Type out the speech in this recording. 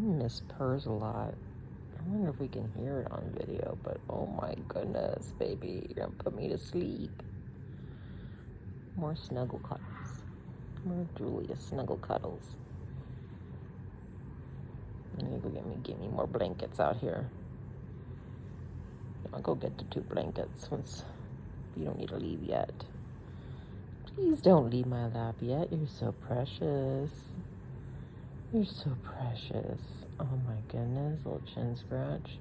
miss purrs a lot. I wonder if we can hear it on video, but oh my goodness, baby, you're gonna put me to sleep. More snuggle cuddles. More Julia snuggle cuddles. I need to go get me more blankets out here. I'll go get the 2 blankets once. You don't need to leave yet. Please don't leave my lap yet. You're so precious. You're so precious. Oh my goodness, little chin scratch.